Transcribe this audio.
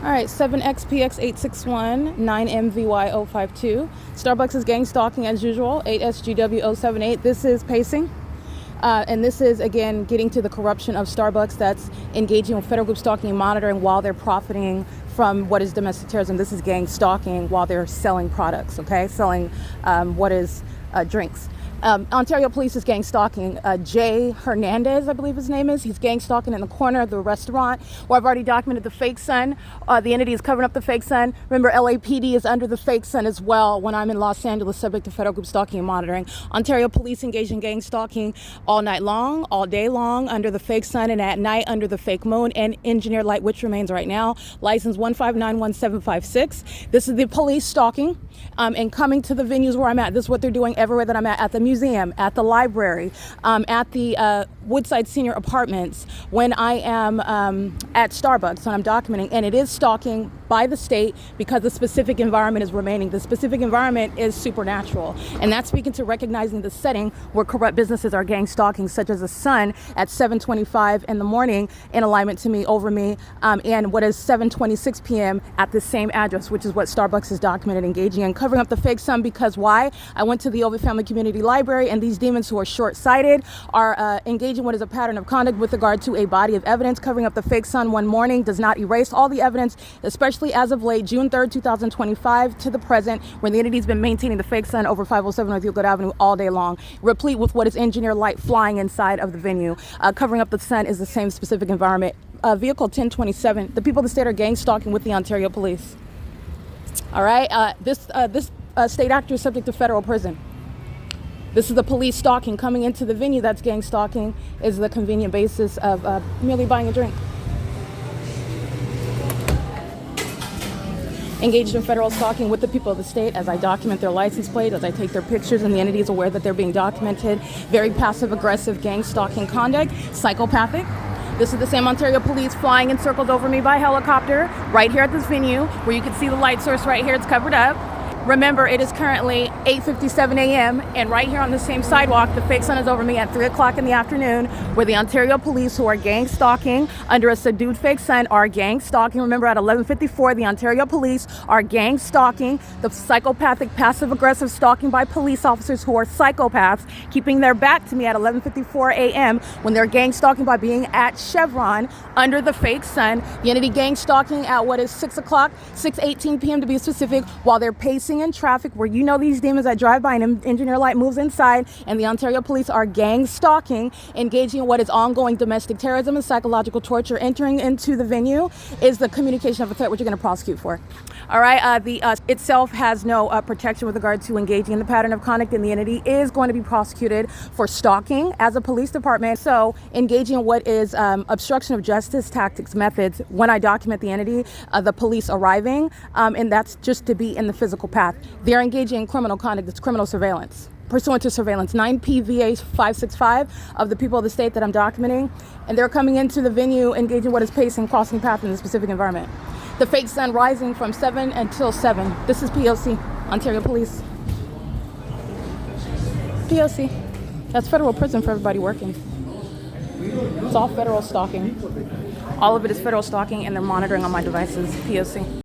All right, 7XPX861, 9MVY052. Starbucks is gang stalking as usual, 8SGW078. This is pacing. And this is, again, getting to the corruption of Starbucks that's engaging with federal group stalking and monitoring while they're profiting from what is domestic terrorism. This is gang stalking while they're selling products, okay? Selling what is drinks. Ontario Police is gang stalking Jay Hernandez, I believe his name is. He's gang stalking in the corner of the restaurant where I've already documented the fake sun. The entity is covering up the fake sun. Remember, LAPD is under the fake sun as well when I'm in Los Angeles, subject to federal group stalking and monitoring. Ontario Police engage in gang stalking all night long, all day long, under the fake sun, and at night under the fake moon and engineered light, which remains right now. License 1591756. This is the police stalking and coming to the venues where I'm at. This is what they're doing everywhere that I'm at the museum, at the library, at the Woodside Senior Apartments, when I am at Starbucks, when I'm documenting. And it is stalking by the state because the specific environment is remaining. The specific environment is supernatural. And that's speaking to recognizing the setting where corrupt businesses are gang stalking, such as the sun at 7:25 in the morning in alignment to me, over me, and what is 7:26 p.m. at the same address, which is what Starbucks is documented engaging in, covering up the fake sun. Because why? I went to the Ovid Family Community Library, and these demons who are short-sighted are engaging what is a pattern of conduct with regard to a body of evidence. Covering up the fake sun one morning does not erase all the evidence, especially as of late, June 3rd, 2025 to the present, where the entity's been maintaining the fake sun over 507 North Euclid Avenue all day long, replete with what is engineered light flying inside of the venue. Covering up the sun is the same specific environment. Vehicle 1027, the people of the state are gang stalking with the Ontario Police. All right, this state actor is subject to federal prison. This is the police stalking. Coming into the venue that's gang stalking is the convenient basis of merely buying a drink. Engaged in federal stalking with the people of the state as I document their license plate, as I take their pictures, and the entity is aware that they're being documented. Very passive-aggressive gang stalking conduct, psychopathic. This is the same Ontario Police flying in circles over me by helicopter right here at this venue where you can see the light source right here. It's covered up. Remember, it is currently 8:57 a.m. and right here on the same sidewalk, the fake sun is over me at 3 o'clock in the afternoon, where the Ontario Police, who are gang stalking under a subdued fake sun, are gang stalking. Remember, at 11:54, the Ontario Police are gang stalking, the psychopathic, passive-aggressive stalking by police officers who are psychopaths, keeping their back to me at 11:54 a.m. when they're gang stalking by being at Chevron under the fake sun. The entity gang stalking at what is 6 o'clock, 6:18 p.m. to be specific, while they're pacing in traffic where you know these demons that drive by and engineer light moves inside, and the Ontario Police are gang stalking, engaging in what is ongoing domestic terrorism and psychological torture. Entering into the venue is the communication of a threat, which you're going to prosecute for. All right, the itself has no protection with regard to engaging in the pattern of conduct, and the entity is going to be prosecuted for stalking as a police department. So engaging in what is obstruction of justice tactics, methods, when I document the entity, the police arriving, and that's just to be in the physical path. They're engaging in criminal conduct. It's criminal surveillance. Pursuant to surveillance 9PVA 565 of the people of the state that I'm documenting, and they're coming into the venue engaging what is pacing, crossing path in the specific environment. The fake sun rising from 7 until 7. This is P.O.C. Ontario Police. P.O.C. That's federal prison for everybody working. It's all federal stalking. All of it is federal stalking, and they're monitoring on my devices. P.O.C.